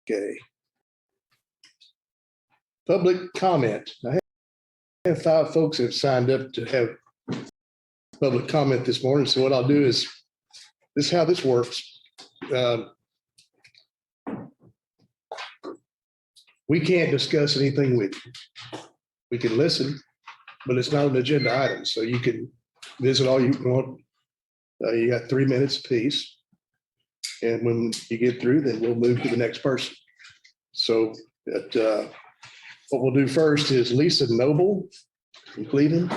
Okay. Public comment. I have 5 folks that have signed up to have public comment this morning. So what I'll do is, this is how this works. We can't discuss anything with you. We can listen, but it's not an agenda item. So you can visit all you want. You got 3 minutes apiece. And when you get through, then we'll move to the next person. So what we'll do first is Lisa Noble from Cleveland.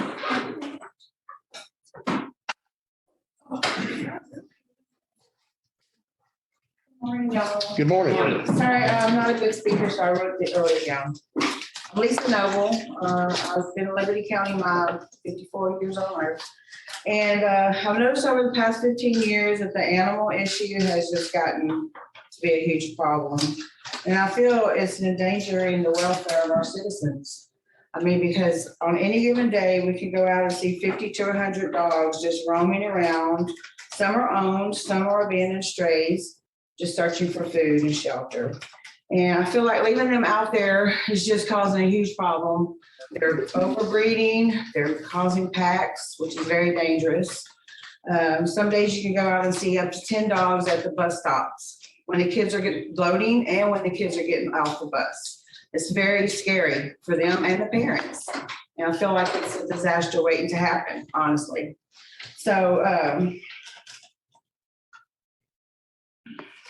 Morning, y'all. Good morning. Sorry, I'm not a good speaker, so I wrote it earlier down. I'm Lisa Noble. I've been in Liberty County my 54 years on earth. And I've noticed over the past 15 years that the animal issue has just gotten to be a huge problem. And I feel it's endangering the welfare of our citizens. I mean, because on any given day, we can go out and see 50 to 100 dogs just roaming around. Some are owned, some are abandoned strays, just searching for food and shelter. And I feel like leaving them out there is just causing a huge problem. They're overbreeding, they're causing packs, which is very dangerous. Some days you can go out and see up to 10 dogs at the bus stops when the kids are loading and when the kids are getting off the bus. It's very scary for them and the parents. And I feel like it's a disaster waiting to happen, honestly. So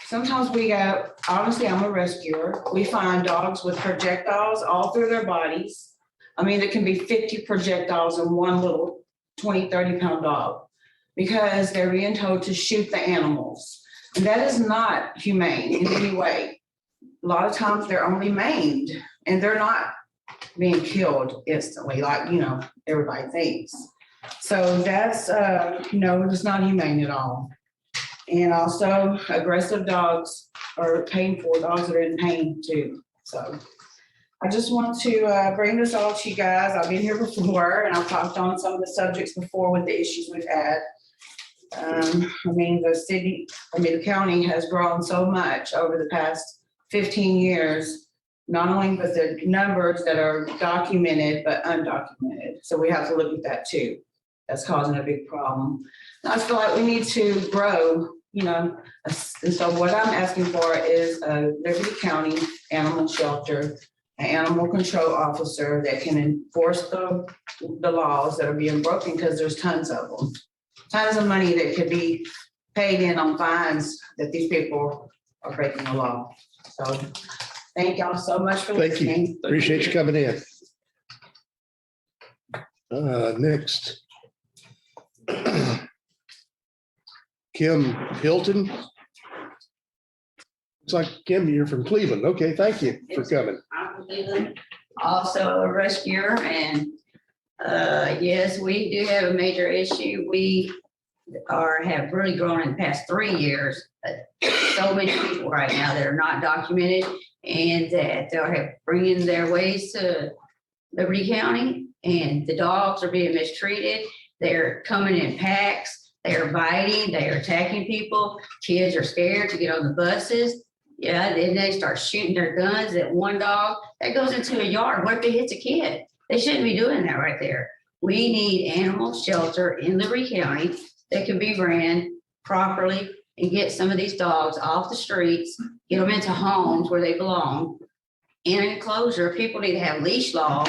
sometimes we go, honestly, I'm a rescuer. We find dogs with projectiles all through their bodies. I mean, there can be 50 projectiles in one little 20, 30 pound dog because they're being told to shoot the animals. And that is not humane in any way. A lot of times they're only maimed and they're not being killed instantly like, everybody thinks. So that's, it's not humane at all. And also aggressive dogs are painful. Dogs are in pain too. So I just want to bring this all to you guys. I've been here before and I've talked on some of the subjects before with the issues we've had. The county has grown so much over the past 15 years, not only with the numbers that are documented, but undocumented. So we have to look at that too. That's causing a big problem. I feel like we need to grow, and so what I'm asking for is a Liberty County animal shelter, an animal control officer that can enforce the laws that are being broken, because there's tons of them. Tons of money that could be paid in on fines that these people are breaking the law. So thank y'all so much for listening. Thank you. Appreciate you coming in. Next. Kim Hilton. It's like, Kim, you're from Cleveland. Okay, thank you for coming. I'm from Cleveland, also a rescuer, and yes, we do have a major issue. We have really grown in the past 3 years. So many people right now that are not documented and that are bringing their ways to Liberty County, and the dogs are being mistreated. They're coming in packs. They are biting. They are attacking people. Kids are scared to get on the buses. Yeah, then they start shooting their guns at one dog that goes into a yard. What if it hits a kid? They shouldn't be doing that right there. We need animal shelter in Liberty County that can be ran properly and get some of these dogs off the streets, get them into homes where they belong. In an enclosure, people need to have leash law.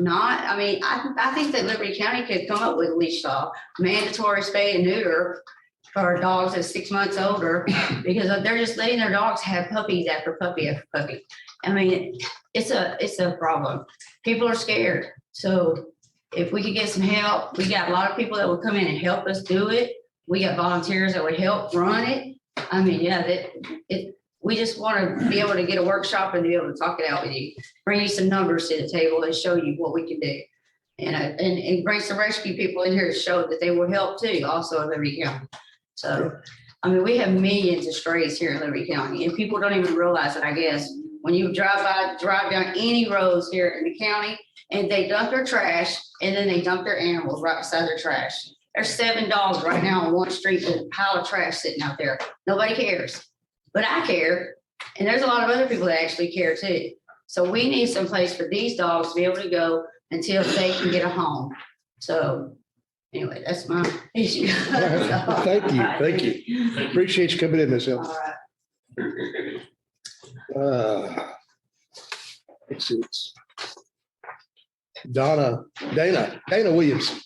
I think that Liberty County could come up with leash law, mandatory spay and neuter for dogs that's 6 months older, because they're just letting their dogs have puppies after puppy after puppy. I mean, it's a problem. People are scared. So if we could get some help, we got a lot of people that would come in and help us do it. We got volunteers that would help run it. I mean, we just want to be able to get a workshop and be able to talk it out with you, bring you some numbers to the table and show you what we can do. And bring some rescue people in here to show that they will help too, also in Liberty County. So, we have millions of strays here in Liberty County, and people don't even realize it, I guess. When you drive down any roads here in the county, and they dump their trash, and then they dump their animals right beside their trash. There's 7 dogs right now on one street with a pile of trash sitting out there. Nobody cares, but I care. And there's a lot of other people that actually care too. So we need some place for these dogs to be able to go until they can get a home. So anyway, that's my issue. All right. Thank you. Appreciate you coming in, Ms. Hill. All right. Let's see. It's Dana Williamson.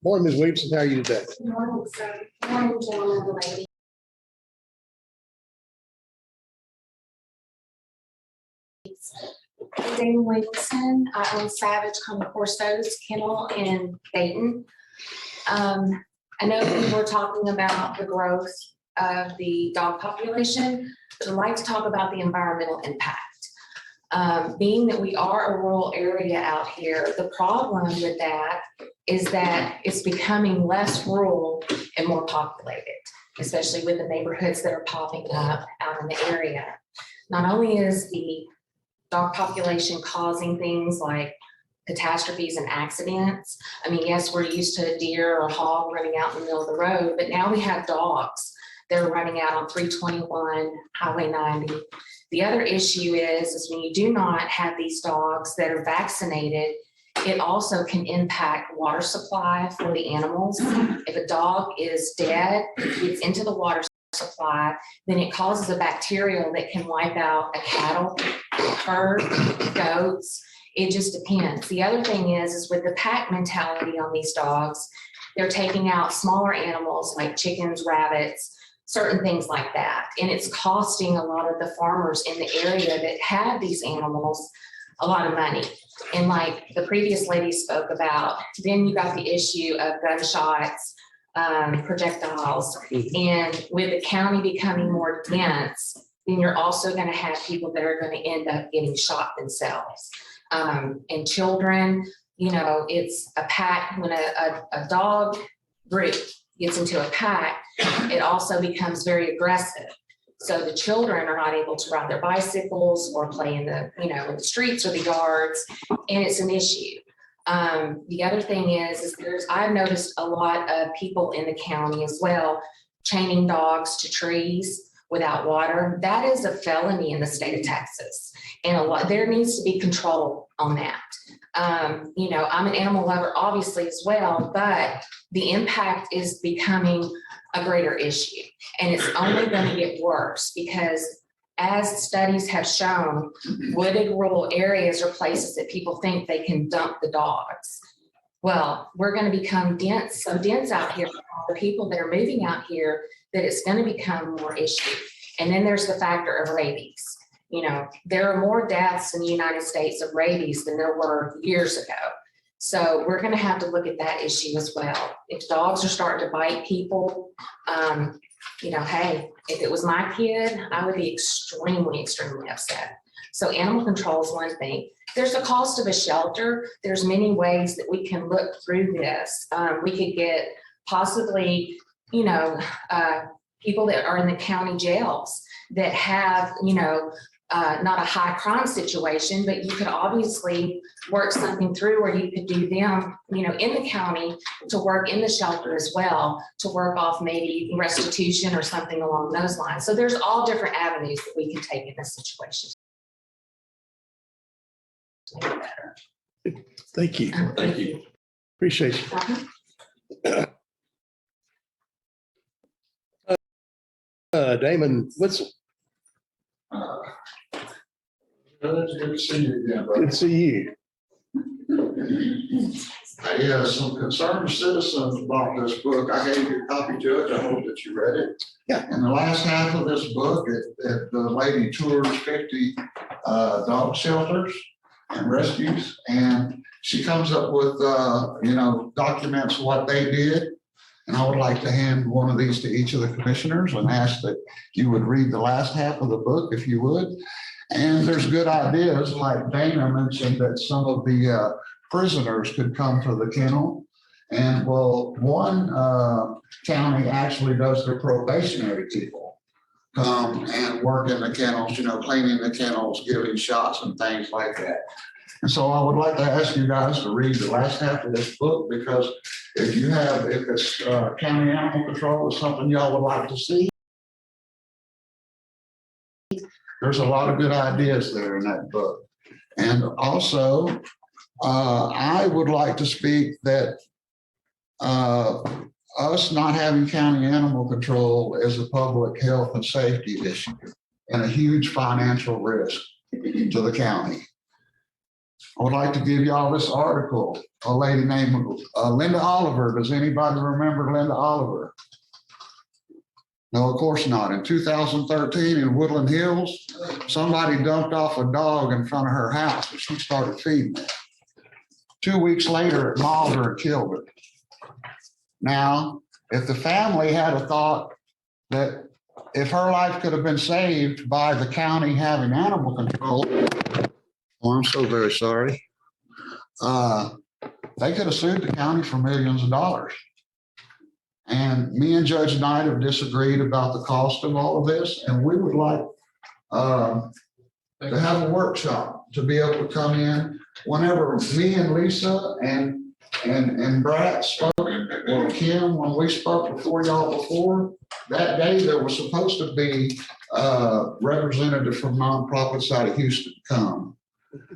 Morning, Ms. Williamson. How are you today? Good morning, sir. Good morning, gentlemen and ladies. I'm Dana Williamson. I own Savage Corso's Kennel in Dayton. I know we were talking about the growth of the dog population, but I'd like to talk about the environmental impact. Being that we are a rural area out here, the problem with that is that it's becoming less rural and more populated, especially with the neighborhoods that are popping up out in the area. Not only is the dog population causing things like catastrophes and accidents. I mean, yes, we're used to a deer or a hog running out in the middle of the road, but now we have dogs that are running out on 321, Highway 90. The other issue is when you do not have these dogs that are vaccinated, it also can impact water supply for the animals. If a dog is dead, gets into the water supply, then it causes a bacterial that can wipe out a cattle, herd, goats. It just depends. The other thing is with the pack mentality on these dogs, they're taking out smaller animals like chickens, rabbits, certain things like that. And it's costing a lot of the farmers in the area that have these animals a lot of money. And like the previous lady spoke about, then you got the issue of gunshots, projectiles, and with the county becoming more dense, then you're also going to have people that are going to end up getting shot themselves. And children, you know, it's a pack. When a dog group gets into a pack, it also becomes very aggressive. So the children are not able to ride their bicycles or play in the, you know, in the streets or the yards, and it's an issue. The other thing is I've noticed a lot of people in the county as well chaining dogs to trees without water. That is a felony in the state of Texas, and there needs to be control on that. You know, I'm an animal lover, obviously, as well, but the impact is becoming a greater issue, and it's only going to get worse because, as studies have shown, wooded rural areas are places that people think they can dump the dogs. Well, we're going to become dense, so dense out here, the people that are moving out here, that it's going to become more issue. And then there's the factor of rabies. You know, there are more deaths in the United States of rabies than there were years ago. So we're going to have to look at that issue as well. If dogs are starting to bite people, you know, hey, if it was my kid, I would be extremely, extremely upset. So animal control is one thing. There's the cost of a shelter. There's many ways that we can look through this. We could get possibly, you know, people that are in the county jails that have, you know, not a high crime situation, but you could obviously work something through where you could do them, you know, in the county to work in the shelter as well, to work off maybe restitution or something along those lines. So there's all different avenues that we can take in this situation. To make it better. Thank you. Thank you. Appreciate you. Damon Witzel, It's good to see you again, good to see you. Yeah, some concerned citizens about this book. I gave you a copy, Judge. I hope that you read it. Yeah. In the last half of this book, the lady tours 50 dog shelters and rescues, and she comes up with, you know, documents what they did. And I would like to hand one of these to each of the commissioners and ask that you would read the last half of the book, if you would. And there's good ideas, like Dana mentioned, that some of the prisoners could come to the kennel. And well, one county actually does their probationary people come and work in the kennels, you know, cleaning the kennels, giving shots and things like that. And so I would like to ask you guys to read the last half of this book, because if it's county animal control is something y'all would like to see, there's a lot of good ideas there in that book. And also, I would like to speak that us not having county animal control is a public health and safety issue and a huge financial risk to the county. I would like to give y'all this article, a lady named Linda Oliver. Does anybody remember Linda Oliver? No, of course not. In 2013 in Woodland Hills, somebody dumped off a dog in front of her house and she started feeding it. 2 weeks later, it mauled her and killed her. Now, if the family had a thought that if her life could have been saved by the county having animal control, oh, I'm so very sorry. They could have sued the county for millions of dollars. And me and Judge Knight have disagreed about the cost of all of this, and we would like to have a workshop to be able to come in whenever me and Lisa and Brad spoke, or Kim, when we spoke before y'all before, that day there was supposed to be a representative from nonprofits out of Houston come.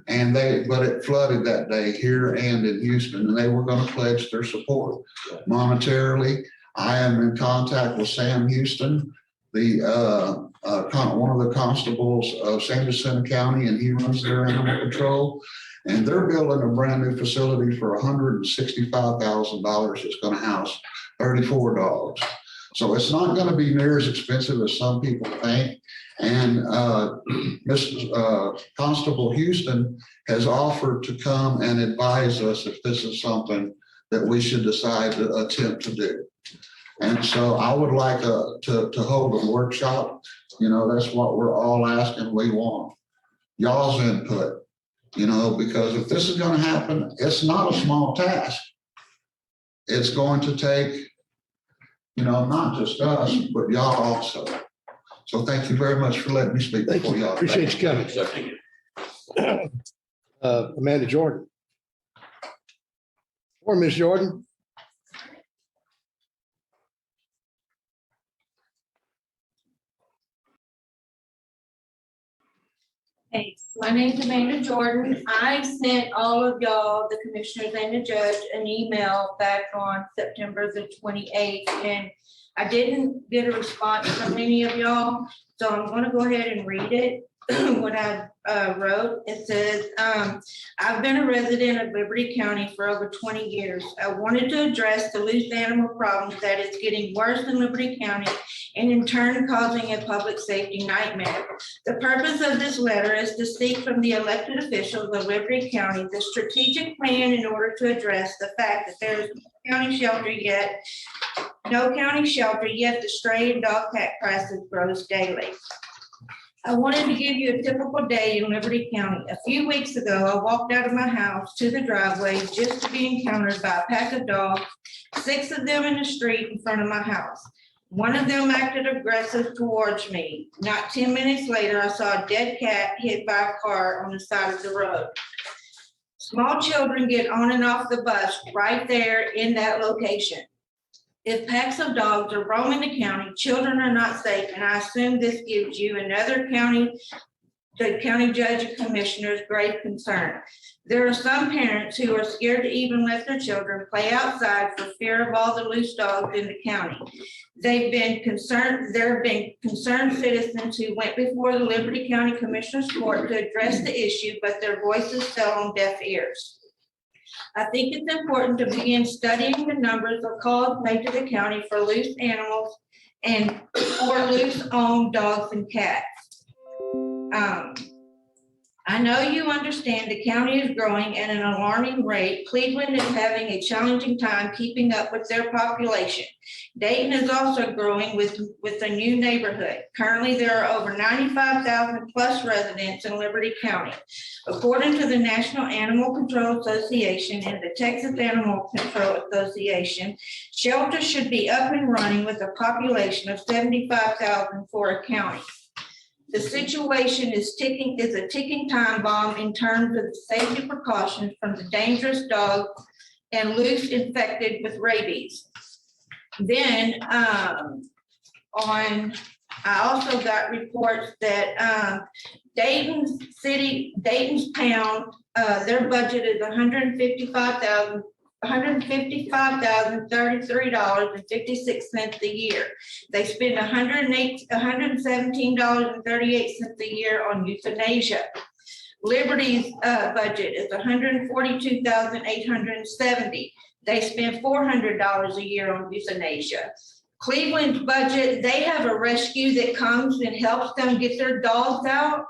But it flooded that day here and in Houston, and they were going to pledge their support monetarily. I am in contact with Sam Houston, one of the constables of San Jacinto County, and he runs their animal control. And they're building a brand new facility for $165,000. It's going to house 34 dogs. So it's not going to be near as expensive as some people think. And Mr. Constable Houston has offered to come and advise us if this is something that we should decide to attempt to do. And so I would like to hold a workshop. You know, that's what we're all asking. We want y'all's input, you know, because if this is going to happen, it's not a small task. It's going to take, you know, not just us, but y'all also. So thank you very much for letting me speak Thank before you. y'all. Appreciate you coming. Amanda Jordan. Or Ms. Jordan. Hey, my name's Amanda Jordan. I sent all of y'all, the commissioners and the judge, an email back on September the 28th, and I didn't get a response from any of y'all, so I'm gonna go ahead and read it, what I wrote. It says, I've been a resident of Liberty County for over 20 years. I wanted to address the loose animal problem that is getting worse in Liberty County and in turn causing a public safety nightmare. The purpose of this letter is to seek from the elected officials of Liberty County the strategic plan in order to address the fact that there is no county shelter yet the stray and dog cat crisis grows daily. I wanted to give you a typical day in Liberty County. A few weeks ago, I walked out of my house to the driveway just to be encountered by a pack of dogs, 6 of them in the street in front of my house. One of them acted aggressive towards me. Not 10 minutes later, I saw a dead cat hit by a car on the side of the road. Small children get on and off the bus right there in that location. If packs of dogs are roaming the county, children are not safe, and I assume this gives you and other the county judge and commissioners great concern. There are some parents who are scared to even let their children play outside for fear of all the loose dogs in the county. There have been concerned citizens who went before the Liberty County Commissioners Court to address the issue, but their voices fell on deaf ears. I think it's important to begin studying the numbers of calls made to the county for loose animals and or loose owned dogs and cats. I know you understand the county is growing at an alarming rate. Cleveland is having a challenging time keeping up with their population. Dayton is also growing with a new neighborhood. Currently, there are over 95,000 plus residents in Liberty County. According to the National Animal Control Association and the Texas Animal Control Association, shelters should be up and running with a population of 75,000 for a county. The situation is a ticking time bomb in terms of the safety precautions from the dangerous dog and loose infected with rabies. Then, I also got reports that, Dayton's pound, their budget is $155,033.56 a year. They spend $117.38 a year on euthanasia. Liberty's budget is $142,870. They spend $400 a year on euthanasia. Cleveland's budget, they have a rescue that comes and helps them get their dogs out,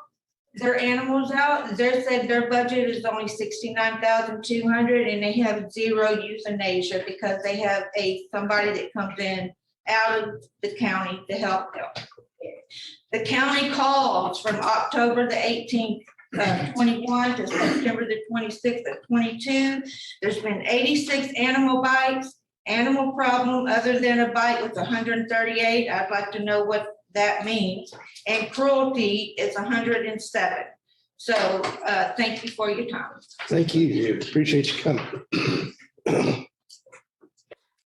their animals out. They said their budget is only $69,200, and they have zero euthanasia because they have somebody that comes in out of the county to help them. The county calls from October the 18th, 21 to September the 26th of 22. There's been 86 animal bites. Animal problem other than a bite was 138. I'd like to know what that means. And cruelty is 107. So thank you for your time. Thank you. Appreciate you coming.